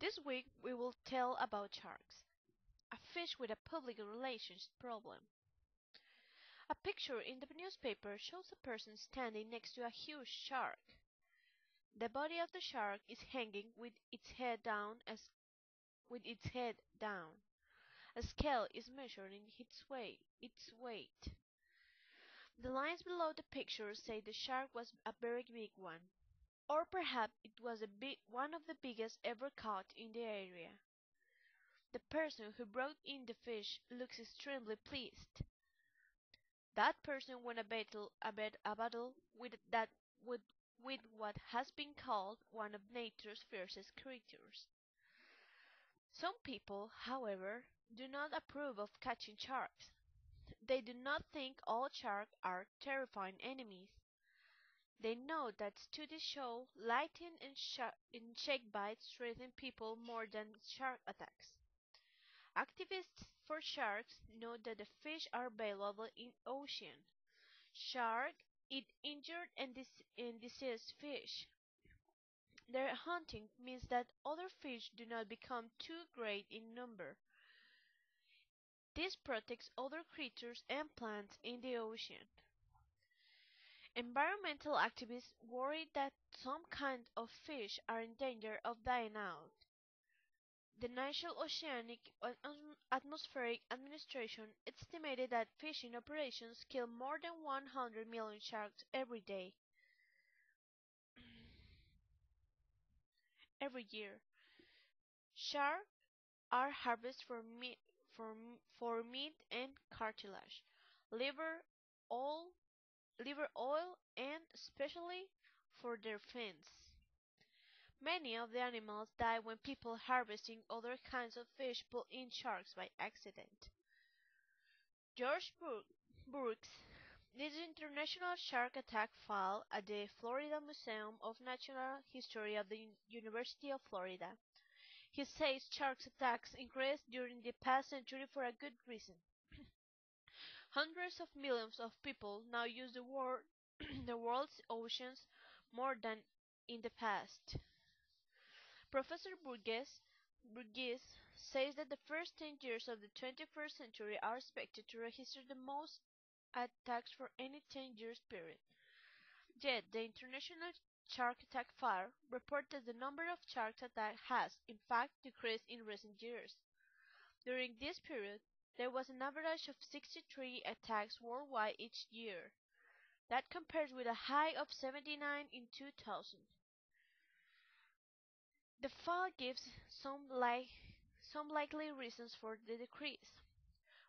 This week we will tell about sharks, a fish with a public relations problem. A picture in the newspaper shows a person standing next to a huge shark. The body of the shark is hanging with its head down. A scale is measuring its weight. The lines below the picture say the shark was a very big one, or perhaps it was one of the biggest ever caught in the area. The person who brought in the fish looks extremely pleased. That person won a battle with, with what has been called one of nature's fiercest creatures. Some people, however, do not approve of catching sharks. They do not think all sharks are terrifying enemies. They know that studies show lightning and shark bites threaten people more than shark attacks. Activists for sharks know that the fish are available in ocean. Sharks eat injured and diseased fish. Their hunting means that other fish do not become too great in number. This protects other creatures and plants in the ocean. Environmental activists worry that some kinds of fish are in danger of dying out. The National Oceanic and Atmospheric Administration estimated that fishing operations kill more than 100 million sharks every day, every year. Sharks are harvested for meat and cartilage, liver, oil, and especially for their fins. Many of the animals die when people harvesting other kinds of fish pull in sharks by accident. George Brooks did the International Shark Attack file at the Florida Museum of Natural History of the University of Florida. He says shark attacks increased during the past century for a good reason. Hundreds of millions of people now use the world's oceans more than in the past. Professor Burgess says that the first 10 years of the 21st century are expected to register the most attacks for any 10 years period. Yet, the International Shark Attack File reports that the number of shark attacks has, in fact, decreased in recent years. During this period, there was an average of 63 attacks worldwide each year. That compares with a high of 79 in 2000. The file gives some likely reasons for the decrease.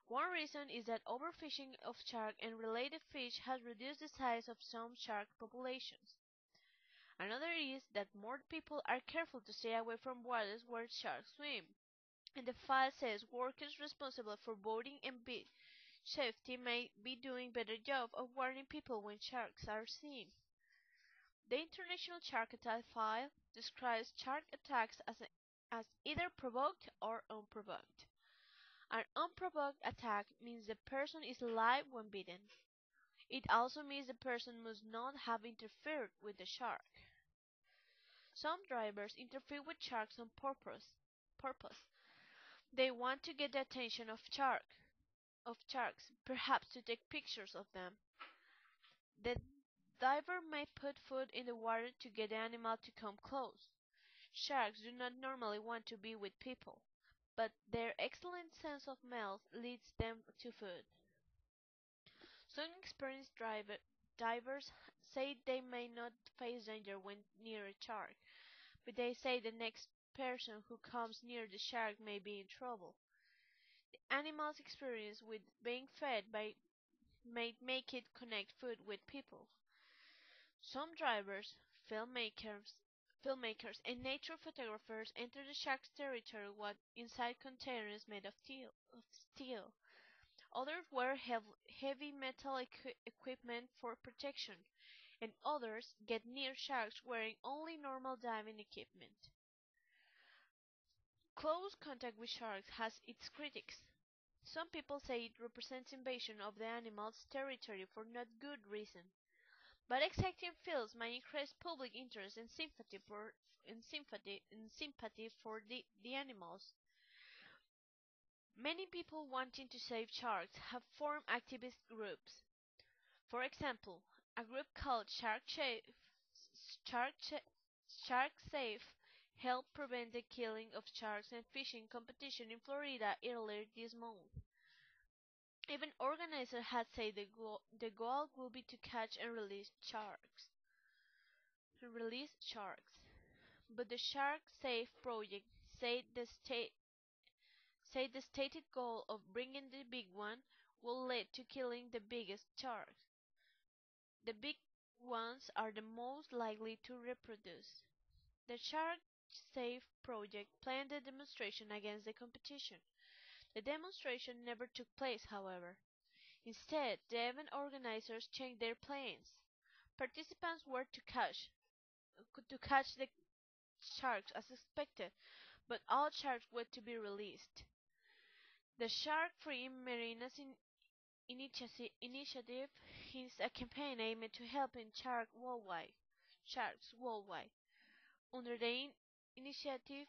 One reason is that overfishing of shark and related fish has reduced the size of some shark populations. Another is that more people are careful to stay away from waters where sharks swim. And the file says workers responsible for boating and beach safety may be doing a better job of warning people when sharks are seen. The International Shark Attack File describes shark attacks as either provoked or unprovoked. An unprovoked attack means the person is alive when bitten. It also means the person must not have interfered with the shark. Some divers interfere with sharks on purpose. They want to get the attention of sharks, perhaps to take pictures of them. The diver may put food in the water to get the animal to come close. Sharks do not normally want to be with people, but their excellent sense of smell leads them to food. Some experienced divers say they may not face danger when near a shark, but they say the next person who comes near the shark may be in trouble. The animal's experience with being fed may make it connect food with people. Some divers, filmmakers, and nature photographers enter the shark's territory with inside containers made of steel. Others wear heavy metal equipment for protection, and others get near sharks wearing only normal diving equipment. Close contact with sharks has its critics. Some people say it represents invasion of the animal's territory for not good reason. But exacting fields may increase public interest and sympathy for the animals. Many people wanting to save sharks have formed activist groups. For example, a group called Shark, Cha- Shark Safe helped prevent the killing of sharks in fishing competition in Florida earlier this month. Even organizers had said the goal will be to catch and release sharks. But the Shark Safe project said the state said the stated goal of bringing the big one will lead to killing the biggest sharks. The big ones are the most likely to reproduce. The Shark Safe project planned a demonstration against the competition. The demonstration never took place, however. Instead, the event organizers changed their plans. Participants were to catch the sharks as expected, but all sharks were to be released. The Shark-Free Marinas initiative is a campaign aimed to helping sharks worldwide. Under the initiative,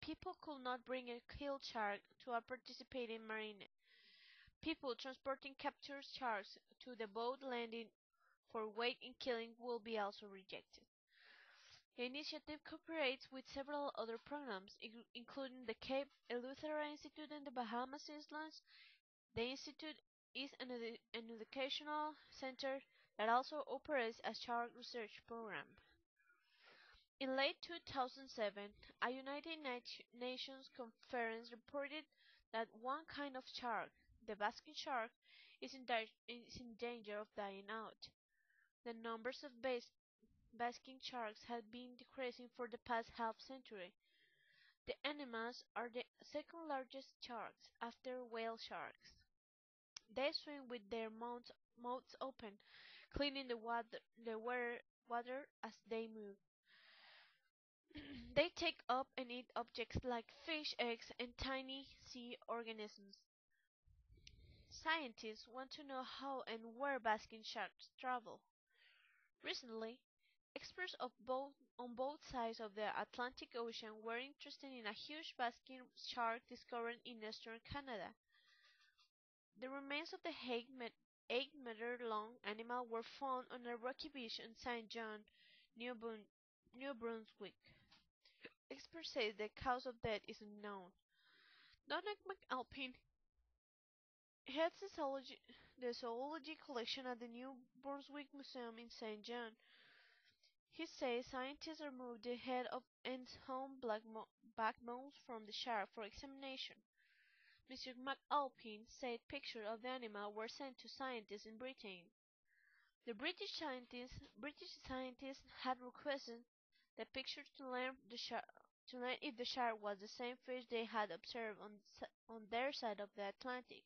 people could not bring a killed shark to a participating marina. People transporting captured sharks to the boat landing for weight and killing will be also rejected. The initiative cooperates with several other programs, including the Cape Eleuthera Institute in the Bahamas Islands. The institute is an educational center that also operates a shark research program. In late 2007, a United Nations conference reported that one kind of shark, the basking shark, is in danger of dying out. The numbers of basking sharks have been decreasing for the past half century. The animals are the second largest sharks after whale sharks. They swim with their mouths open, cleaning the water as they move. They take up and eat objects like fish eggs and tiny sea organisms. Scientists want to know how and where basking sharks travel. Recently, experts on both sides of the Atlantic Ocean were interested in a huge basking shark discovered in eastern Canada. The remains of the 8-meter long animal were found on a rocky beach in Saint John, New Brunswick. Experts say the cause of death is unknown. Donald McAlpin heads the zoology collection at the New Brunswick Museum in Saint John. He says scientists removed the head and some backbones from the shark for examination. Mr. McAlpin said pictures of the animal were sent to scientists in Britain. The British scientists had requested the pictures to learn if the shark was the same fish they had observed on their side of the Atlantic.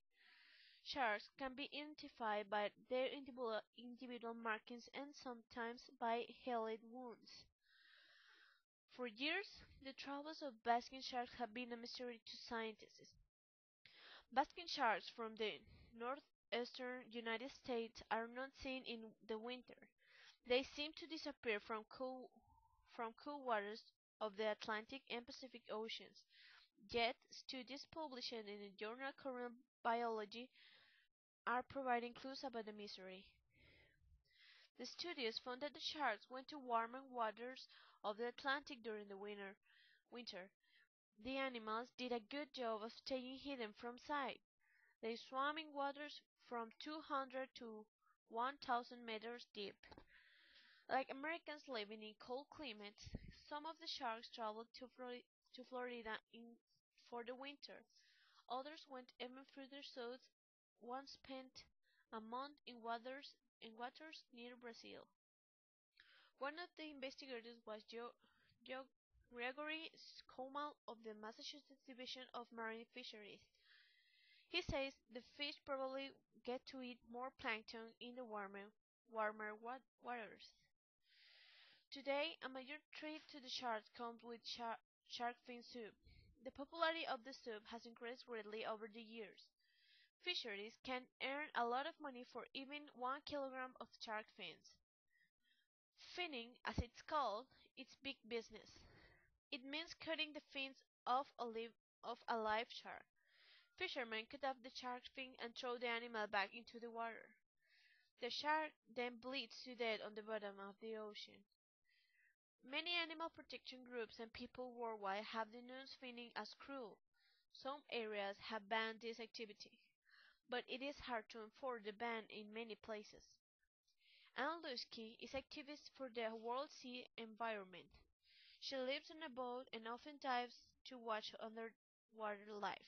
Sharks can be identified by their individual markings and sometimes by healed wounds. For years, the travels of basking sharks have been a mystery to scientists. Basking sharks from the northeastern United States are not seen in the winter. They seem to disappear from cool waters of the Atlantic and Pacific Oceans. Yet, studies published in the journal Current Biology are providing clues about the mystery. The studies found that the sharks went to warmer waters of the Atlantic during the winter. The animals did a good job of staying hidden from sight. They swam in waters from 200 to 1,000 meters deep. Like Americans living in cold climates, some of the sharks traveled to Florida for the winter. Others went even further south. One spent a month in waters near Brazil. One of the investigators was Gregory Skomal of the Massachusetts Division of Marine Fisheries. He says the fish probably get to eat more plankton in the warmer waters. Today, a major threat to the sharks comes with shark fin soup. The popularity of the soup has increased greatly over the years. Fisheries can earn a lot of money for even 1 kilogram of shark fins. Finning, as it's called, is big business. It means cutting the fins of a live shark. Fishermen cut off the shark's fin and throw the animal back into the water. The shark then bleeds to death on the bottom of the ocean. Many animal protection groups and people worldwide have denounced finning as cruel. Some areas have banned this activity, but it is hard to enforce the ban in many places. Anne Lusky is activist for the world sea environment. She lives on a boat and often dives to watch underwater life.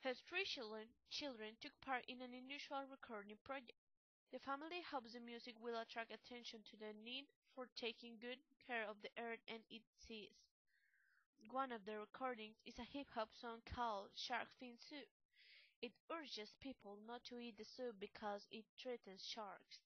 Her three children took part in an unusual recording project. The family hopes the music will attract attention to the need for taking good care of the earth and its seas. One of the recordings is a hip hop song called Shark Fin Soup. It urges people not to eat the soup because it threatens sharks.